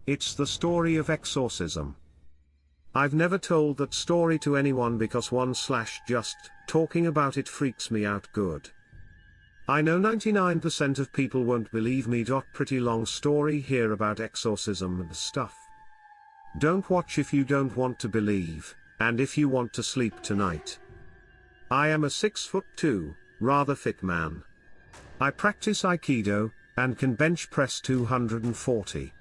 It's the story of exorcism. I've never told that story to anyone because just talking about it freaks me out good. I know 99% of people won't believe me. Pretty long story here about exorcism and stuff. Don't watch if you don't want to believe, and if you want to sleep tonight. I am a 6'2", rather fit man. I practice Aikido, and can bench press 240.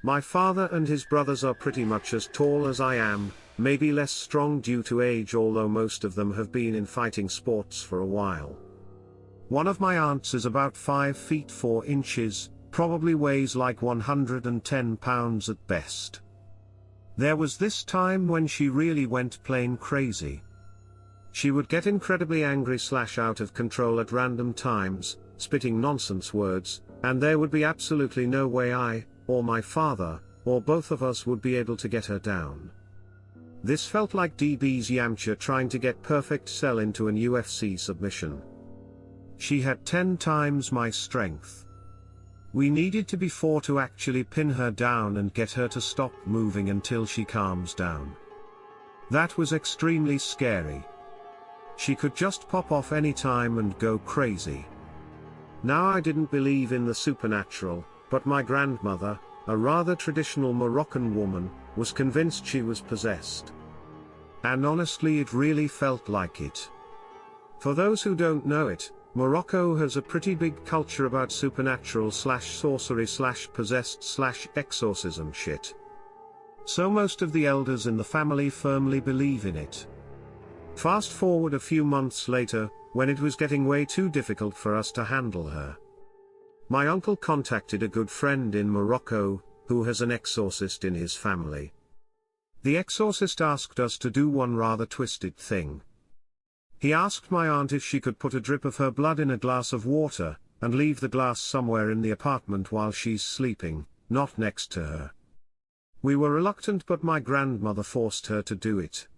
My father and his brothers are pretty much as tall as I am, maybe less strong due to age, although most of them have been in fighting sports for a while. One of my aunts is about 5 feet 4 inches, probably weighs like 110 pounds at best. There was this time when she really went plain crazy. She would get incredibly angry / out of control at random times, spitting nonsense words, and there would be absolutely no way I, or my father, or both of us would be able to get her down. This felt like DB's Yamcha trying to get perfect cell into an UFC submission. She had 10 times my strength. We needed to be 4 to actually pin her down and get her to stop moving until she calms down. That was extremely scary. She could just pop off any time and go crazy. Now I didn't believe in the supernatural, but my grandmother, a rather traditional Moroccan woman, was convinced she was possessed. And honestly, it really felt like it. For those who don't know it, Morocco has a pretty big culture about supernatural / sorcery / possessed / exorcism shit. So most of the elders in the family firmly believe in it. Fast forward a few months later, when it was getting way too difficult for us to handle her. My uncle contacted a good friend in Morocco, who has an exorcist in his family. The exorcist asked us to do one rather twisted thing. He asked my aunt if she could put a drip of her blood in a glass of water, and leave the glass somewhere in the apartment while she's sleeping, not next to her. We were reluctant, but my grandmother forced her to do it.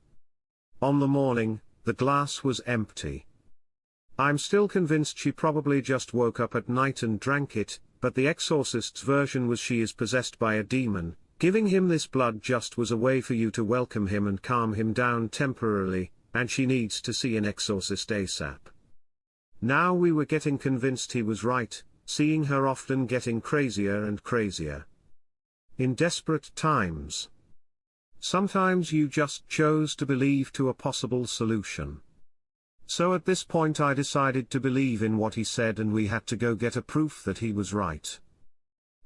On the morning, the glass was empty. I'm still convinced she probably just woke up at night and drank it, but the exorcist's version was she is possessed by a demon. Giving him this blood just was a way for you to welcome him and calm him down temporarily, and she needs to see an exorcist ASAP. Now we were getting convinced he was right, seeing her often getting crazier and crazier. In desperate times. Sometimes you just chose to believe to a possible solution. So at this point I decided to believe in what he said, and we had to go get a proof that he was right.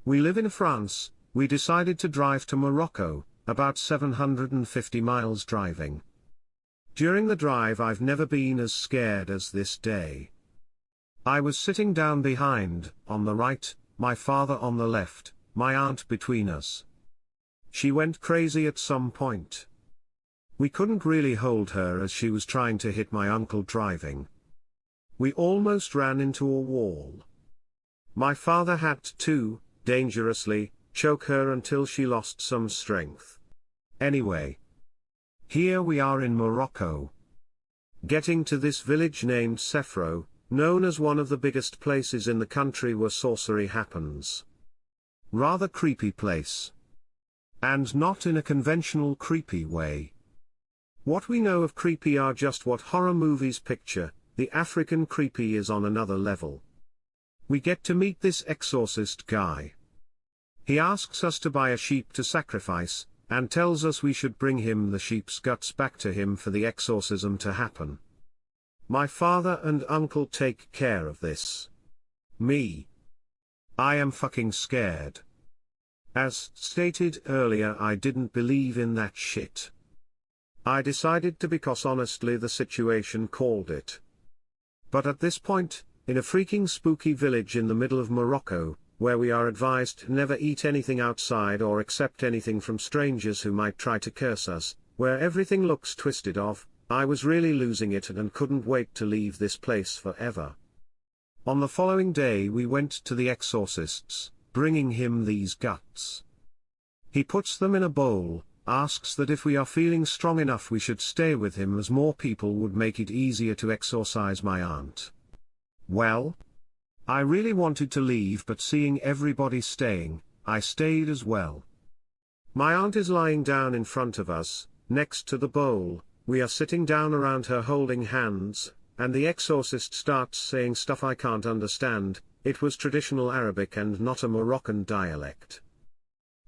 We live in France. We decided to drive to Morocco, about 750 miles driving. During the drive I've never been as scared as this day. I was sitting down behind, on the right, my father on the left, my aunt between us. She went crazy at some point. We couldn't really hold her as she was trying to hit my uncle driving. We almost ran into a wall. My father had to, dangerously, choke her until she lost some strength. Anyway. Here we are in Morocco. Getting to this village named Sefro, known as one of the biggest places in the country where sorcery happens. Rather creepy place. And not in a conventional creepy way. What we know of creepy are just what horror movies picture. The African creepy is on another level. We get to meet this exorcist guy. He asks us to buy a sheep to sacrifice, and tells us we should bring him the sheep's guts back to him for the exorcism to happen. My father and uncle take care of this. Me. I am fucking scared. As stated earlier, I didn't believe in that shit. I decided to because honestly the situation called it. But at this point, in a freaking spooky village in the middle of Morocco, where we are advised to never eat anything outside or accept anything from strangers who might try to curse us, where everything looks twisted off, I was really losing it and couldn't wait to leave this place forever. On the following day we went to the exorcist's, bringing him these guts. He puts them in a bowl, asks that if we are feeling strong enough we should stay with him as more people would make it easier to exorcise my aunt. Well, I really wanted to leave, but seeing everybody staying, I stayed as well. My aunt is lying down in front of us, next to the bowl, we are sitting down around her holding hands, and the exorcist starts saying stuff I can't understand. It was traditional Arabic and not a Moroccan dialect.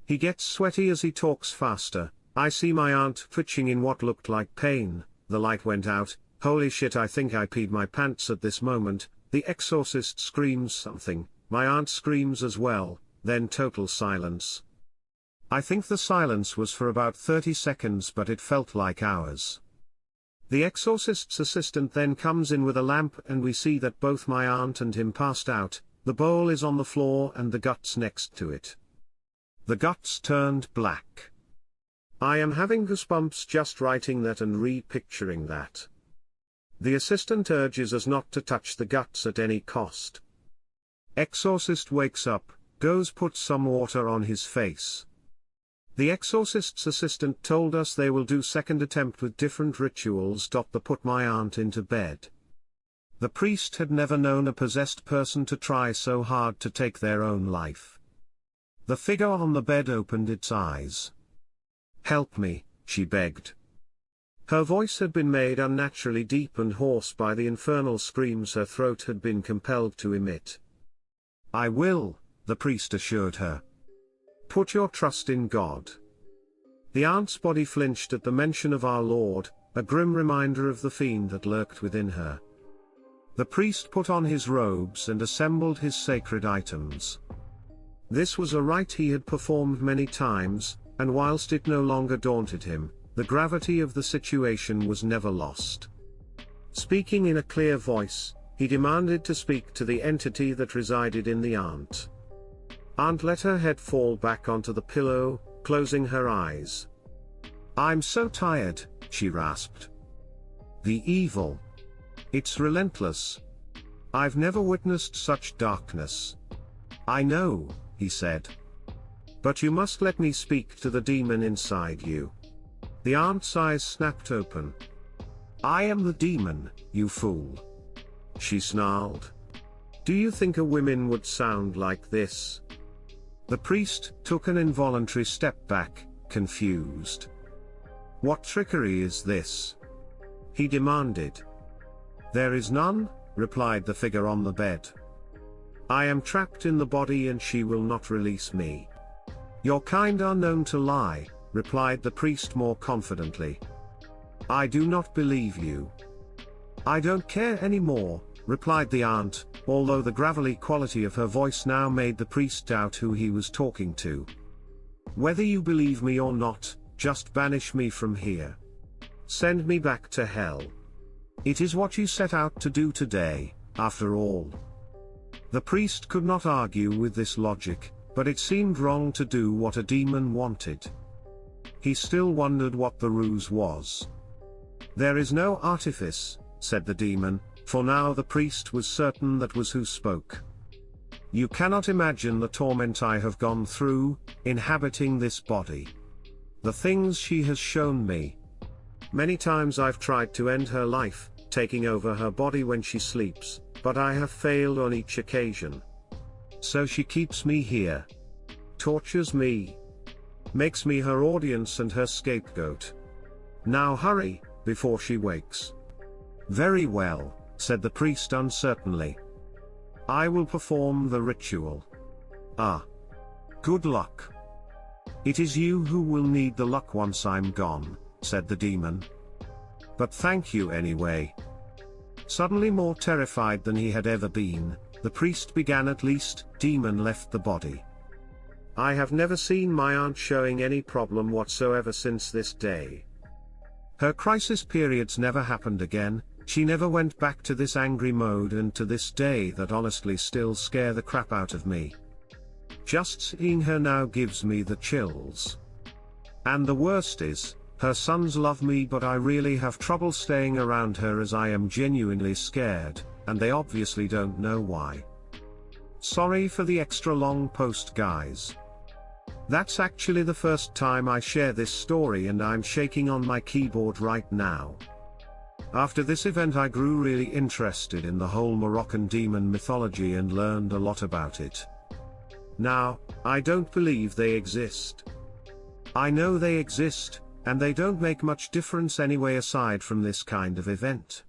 He gets sweaty as he talks faster. I see my aunt twitching in what looked like pain. The light went out. Holy shit, I think I peed my pants at this moment. The exorcist screams something, my aunt screams as well, then total silence. I think the silence was for about 30 seconds, but it felt like hours. The exorcist's assistant then comes in with a lamp and we see that both my aunt and him passed out. The bowl is on the floor and the guts next to it. The guts turned black. I am having goosebumps just writing that and re-picturing that. The assistant urges us not to touch the guts at any cost. Exorcist wakes up, goes put some water on his face. The exorcist's assistant told us they will do second attempt with different rituals. They put my aunt into bed. The priest had never known a possessed person to try so hard to take their own life. The figure on the bed opened its eyes. "Help me," she begged. Her voice had been made unnaturally deep and hoarse by the infernal screams her throat had been compelled to emit. "I will," the priest assured her. "Put your trust in God." The aunt's body flinched at the mention of our Lord, a grim reminder of the fiend that lurked within her. The priest put on his robes and assembled his sacred items. This was a rite he had performed many times, and whilst it no longer daunted him, the gravity of the situation was never lost. Speaking in a clear voice, he demanded to speak to the entity that resided in the aunt. Aunt let her head fall back onto the pillow, closing her eyes. "I'm so tired," she rasped. "The evil. It's relentless. I've never witnessed such darkness." "I know," he said. "But you must let me speak to the demon inside you." The aunt's eyes snapped open. "I am the demon, you fool," she snarled. "Do you think a woman would sound like this?" The priest took an involuntary step back, confused. "What trickery is this?" he demanded. "There is none," replied the figure on the bed. "I am trapped in the body and she will not release me." "Your kind are known to lie," replied the priest more confidently. "I do not believe you." "I don't care anymore," replied the aunt, although the gravelly quality of her voice now made the priest doubt who he was talking to. "Whether you believe me or not, just banish me from here. Send me back to hell. It is what you set out to do today, after all." The priest could not argue with this logic, but it seemed wrong to do what a demon wanted. He still wondered what the ruse was. "There is no artifice," said the demon, for now the priest was certain that was who spoke. "You cannot imagine the torment I have gone through, inhabiting this body. The things she has shown me. Many times I've tried to end her life, taking over her body when she sleeps, but I have failed on each occasion. So she keeps me here. Tortures me. Makes me her audience and her scapegoat. Now hurry, before she wakes." "Very well," said the priest uncertainly. "I will perform the ritual." "Ah. Good luck." "It is you who will need the luck once I'm gone," said the demon. "But thank you anyway." Suddenly more terrified than he had ever been, the priest began. "At least, demon left the body. I have never seen my aunt showing any problem whatsoever since this day. Her crisis periods never happened again, she never went back to this angry mode, and to this day that honestly still scare the crap out of me. Just seeing her now gives me the chills. And the worst is, her sons love me, but I really have trouble staying around her as I am genuinely scared, and they obviously don't know why. Sorry for the extra long post, guys. That's actually the first time I share this story and I'm shaking on my keyboard right now. After this event I grew really interested in the whole Moroccan demon mythology and learned a lot about it. Now, I don't believe they exist. I know they exist, and they don't make much difference anyway aside from this kind of event.